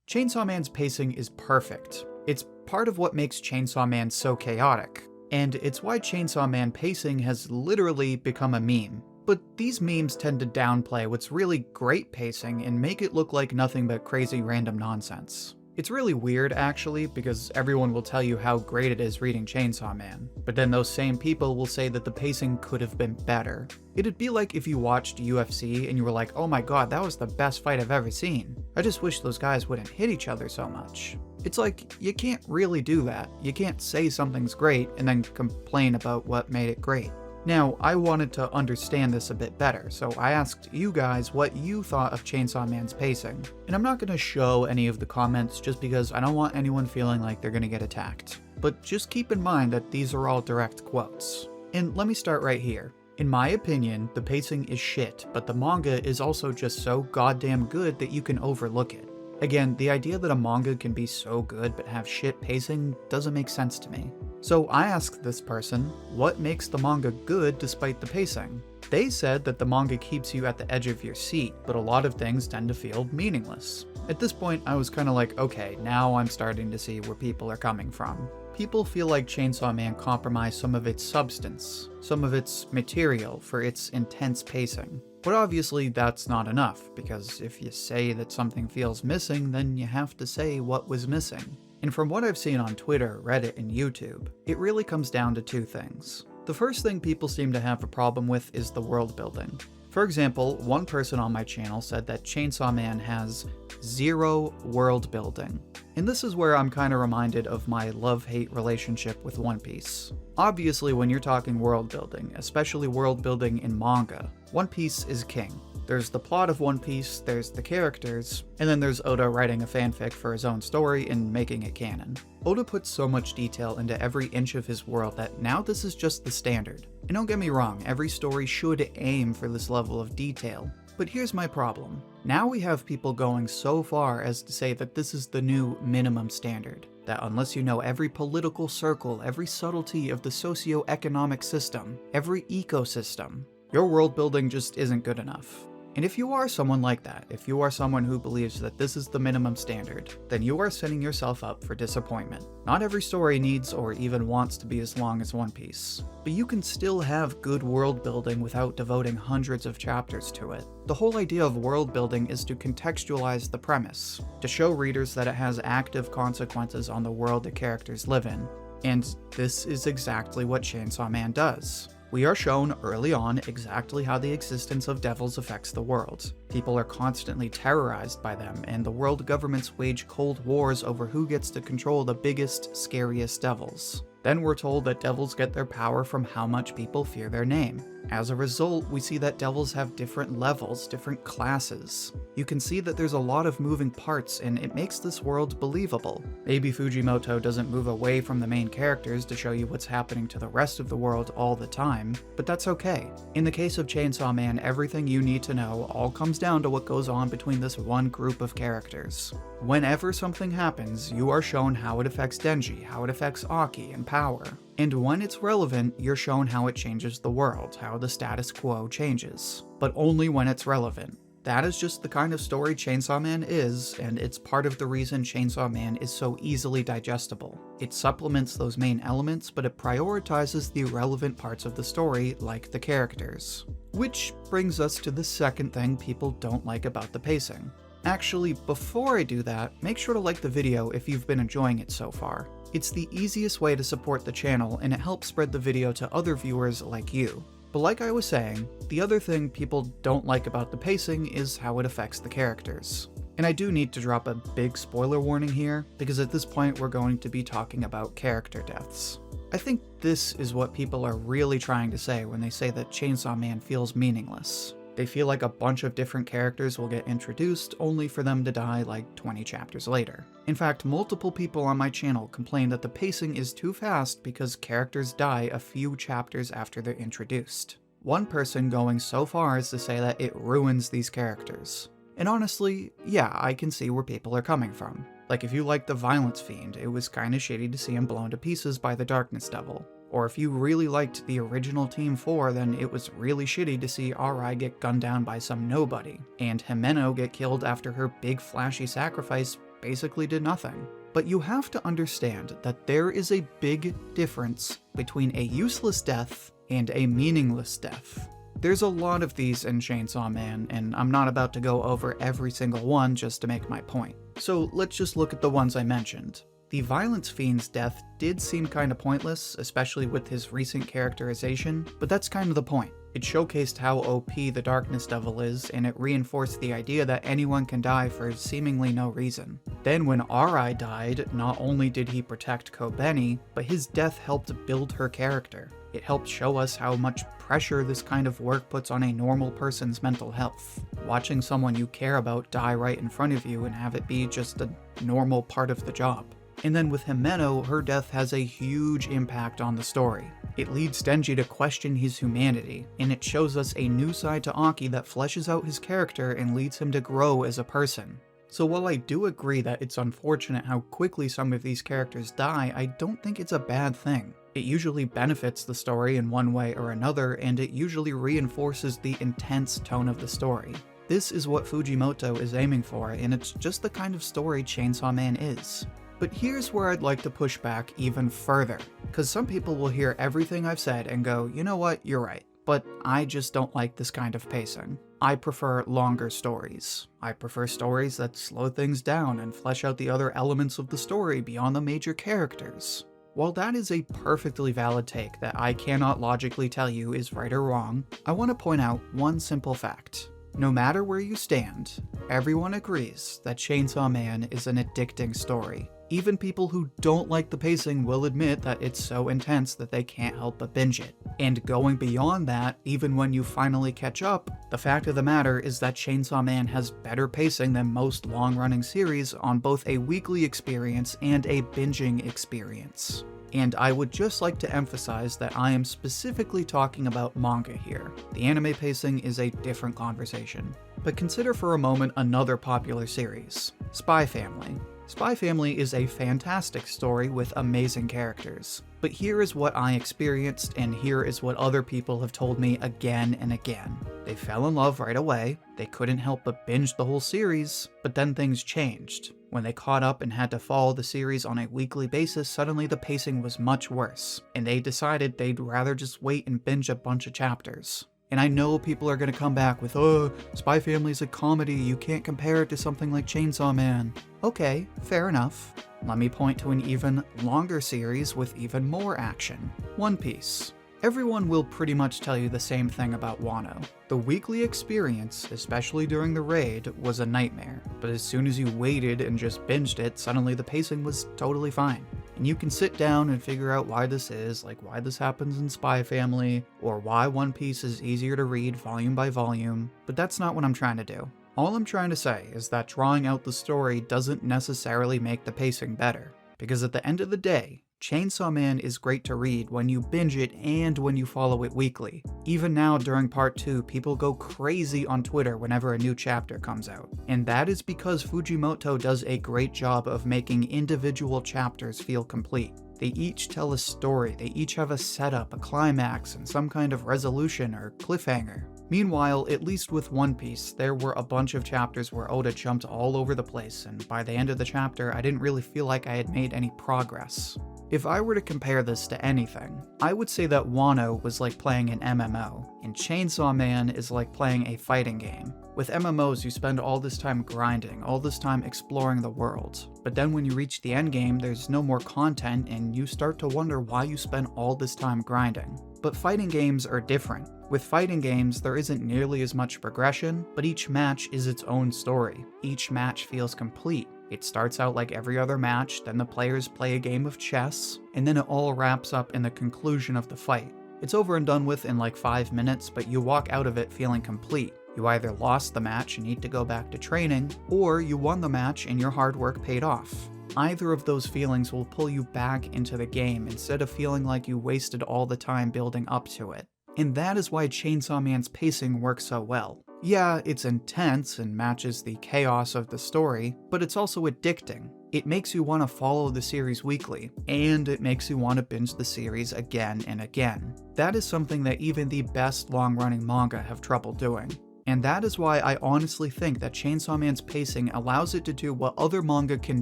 Chainsaw Man's pacing is perfect. It's part of what makes Chainsaw Man so chaotic, and it's why Chainsaw Man pacing has literally become a meme. But these memes tend to downplay what's really great pacing and make it look like nothing but crazy random nonsense. It's really weird, actually, because everyone will tell you how great it is reading Chainsaw Man, but then those same people will say that the pacing could have been better. It'd be like if you watched UFC and you were like, oh my god, that was the best fight I've ever seen. I just wish those guys wouldn't hit each other so much. It's like, you can't really do that. You can't say something's great and then complain about what made it great. Now, I wanted to understand this a bit better, so I asked you guys what you thought of Chainsaw Man's pacing. And I'm not going to show any of the comments just because I don't want anyone feeling like they're going to get attacked. But just keep in mind that these are all direct quotes. And let me start right here. In my opinion, the pacing is shit, but the manga is also just so goddamn good that you can overlook it. Again, the idea that a manga can be so good but have shit pacing doesn't make sense to me. So I asked this person, what makes the manga good despite the pacing? They said that the manga keeps you at the edge of your seat, but a lot of things tend to feel meaningless. At this point, I was kinda like, okay, now I'm starting to see where people are coming from. People feel like Chainsaw Man compromised some of its substance, some of its material for its intense pacing. But obviously that's not enough, because if you say that something feels missing, then you have to say what was missing. And from what I've seen on Twitter, Reddit, and YouTube, it really comes down to two things. The first thing people seem to have a problem with is the world building. For example, one person on my channel said that Chainsaw Man has zero world building. And this is where I'm kinda reminded of my love-hate relationship with One Piece. Obviously, when you're talking world building, especially world building in manga, One Piece is king. There's the plot of One Piece, there's the characters, and then there's Oda writing a fanfic for his own story and making it canon. Oda puts so much detail into every inch of his world that now this is just the standard. And don't get me wrong, every story should aim for this level of detail. But here's my problem. Now we have people going so far as to say that this is the new minimum standard. That unless you know every political circle, every subtlety of the socio-economic system, every ecosystem, your world building just isn't good enough. And if you are someone like that, if you are someone who believes that this is the minimum standard, then you are setting yourself up for disappointment. Not every story needs or even wants to be as long as One Piece, but you can still have good world building without devoting hundreds of chapters to it. The whole idea of world building is to contextualize the premise, to show readers that it has active consequences on the world the characters live in. And this is exactly what Chainsaw Man does. We are shown early on exactly how the existence of devils affects the world. People are constantly terrorized by them, and the world governments wage cold wars over who gets to control the biggest, scariest devils. Then we're told that devils get their power from how much people fear their name. As a result, we see that devils have different levels, different classes. You can see that there's a lot of moving parts, and it makes this world believable. Maybe Fujimoto doesn't move away from the main characters to show you what's happening to the rest of the world all the time, but that's okay. In the case of Chainsaw Man, everything you need to know all comes down to what goes on between this one group of characters. Whenever something happens, you are shown how it affects Denji, how it affects Aki and Power. And when it's relevant, you're shown how it changes the world, how the status quo changes. But only when it's relevant. That is just the kind of story Chainsaw Man is, and it's part of the reason Chainsaw Man is so easily digestible. It supplements those main elements, but it prioritizes the relevant parts of the story, like the characters. Which brings us to the second thing people don't like about the pacing. Actually, before I do that, make sure to like the video if you've been enjoying it so far. It's the easiest way to support the channel, and it helps spread the video to other viewers like you. But like I was saying, the other thing people don't like about the pacing is how it affects the characters. And I do need to drop a big spoiler warning here, because at this point we're going to be talking about character deaths. I think this is what people are really trying to say when they say that Chainsaw Man feels meaningless. They feel like a bunch of different characters will get introduced, only for them to die like 20 chapters later. In fact, multiple people on my channel complain that the pacing is too fast because characters die a few chapters after they're introduced. One person going so far as to say that it ruins these characters. And honestly, yeah, I can see where people are coming from. Like if you like the Violence Fiend, it was kinda shitty to see him blown to pieces by the Darkness Devil. Or if you really liked the original Team 4, then it was really shitty to see Arai get gunned down by some nobody, and Himeno get killed after her big flashy sacrifice basically did nothing. But you have to understand that there is a big difference between a useless death and a meaningless death. There's a lot of these in Chainsaw Man, and I'm not about to go over every single one just to make my point. So let's just look at the ones I mentioned. The Violence Fiend's death did seem kinda pointless, especially with his recent characterization, but that's kind of the point. It showcased how OP the Darkness Devil is, and it reinforced the idea that anyone can die for seemingly no reason. Then when Arai died, not only did he protect Kobeni, but his death helped build her character. It helped show us how much pressure this kind of work puts on a normal person's mental health. Watching someone you care about die right in front of you and have it be just a normal part of the job. And then with Himeno, her death has a huge impact on the story. It leads Denji to question his humanity, and it shows us a new side to Aki that fleshes out his character and leads him to grow as a person. So while I do agree that it's unfortunate how quickly some of these characters die, I don't think it's a bad thing. It usually benefits the story in one way or another, and it usually reinforces the intense tone of the story. This is what Fujimoto is aiming for, and it's just the kind of story Chainsaw Man is. But here's where I'd like to push back even further, because some people will hear everything I've said and go, you know what, you're right, but I just don't like this kind of pacing. I prefer longer stories. I prefer stories that slow things down and flesh out the other elements of the story beyond the major characters. While that is a perfectly valid take that I cannot logically tell you is right or wrong, I want to point out one simple fact. No matter where you stand, everyone agrees that Chainsaw Man is an addicting story. Even people who don't like the pacing will admit that it's so intense that they can't help but binge it. And going beyond that, even when you finally catch up, the fact of the matter is that Chainsaw Man has better pacing than most long-running series on both a weekly experience and a binging experience. And I would just like to emphasize that I am specifically talking about manga here. The anime pacing is a different conversation. But consider for a moment another popular series, Spy Family. Spy Family is a fantastic story with amazing characters. But here is what I experienced, and here is what other people have told me again and again. They fell in love right away, they couldn't help but binge the whole series, but then things changed. When they caught up and had to follow the series on a weekly basis, suddenly the pacing was much worse, and they decided they'd rather just wait and binge a bunch of chapters. And I know people are gonna come back with, oh, Spy Family's a comedy, you can't compare it to something like Chainsaw Man. Okay, fair enough. Let me point to an even longer series with even more action. One Piece. Everyone will pretty much tell you the same thing about Wano. The weekly experience, especially during the raid, was a nightmare, but as soon as you waited and just binged it, suddenly the pacing was totally fine. And you can sit down and figure out why this is, like why this happens in Spy Family, or why One Piece is easier to read volume by volume, but that's not what I'm trying to do. All I'm trying to say is that drawing out the story doesn't necessarily make the pacing better, because at the end of the day, Chainsaw Man is great to read when you binge it and when you follow it weekly. Even now during part 2, people go crazy on Twitter whenever a new chapter comes out. And that is because Fujimoto does a great job of making individual chapters feel complete. They each tell a story, they each have a setup, a climax, and some kind of resolution or cliffhanger. Meanwhile, at least with One Piece, there were a bunch of chapters where Oda jumped all over the place, and by the end of the chapter, I didn't really feel like I had made any progress. If I were to compare this to anything, I would say that Wano was like playing an MMO, and Chainsaw Man is like playing a fighting game. With MMOs, you spend all this time grinding, all this time exploring the world. But then when you reach the endgame, there's no more content, and you start to wonder why you spent all this time grinding. But fighting games are different. With fighting games, there isn't nearly as much progression, but each match is its own story. Each match feels complete. It starts out like every other match, then the players play a game of chess, and then it all wraps up in the conclusion of the fight. It's over and done with in like 5 minutes, but you walk out of it feeling complete. You either lost the match and need to go back to training, or you won the match and your hard work paid off. Either of those feelings will pull you back into the game instead of feeling like you wasted all the time building up to it. And that is why Chainsaw Man's pacing works so well. Yeah, it's intense and matches the chaos of the story, but it's also addicting. It makes you want to follow the series weekly, and it makes you want to binge the series again and again. That is something that even the best long-running manga have trouble doing. And that is why I honestly think that Chainsaw Man's pacing allows it to do what other manga can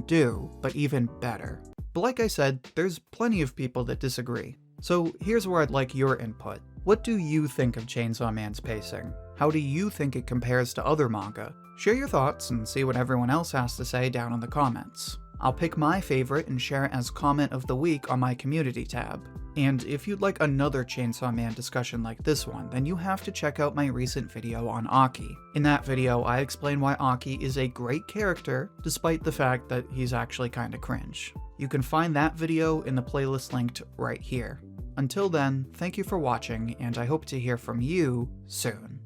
do, but even better. But like I said, there's plenty of people that disagree. So here's where I'd like your input. What do you think of Chainsaw Man's pacing? How do you think it compares to other manga? Share your thoughts and see what everyone else has to say down in the comments. I'll pick my favorite and share it as comment of the week on my community tab. And if you'd like another Chainsaw Man discussion like this one, then you have to check out my recent video on Aki. In that video, I explain why Aki is a great character, despite the fact that he's actually kinda cringe. You can find that video in the playlist linked right here. Until then, thank you for watching, and I hope to hear from you soon.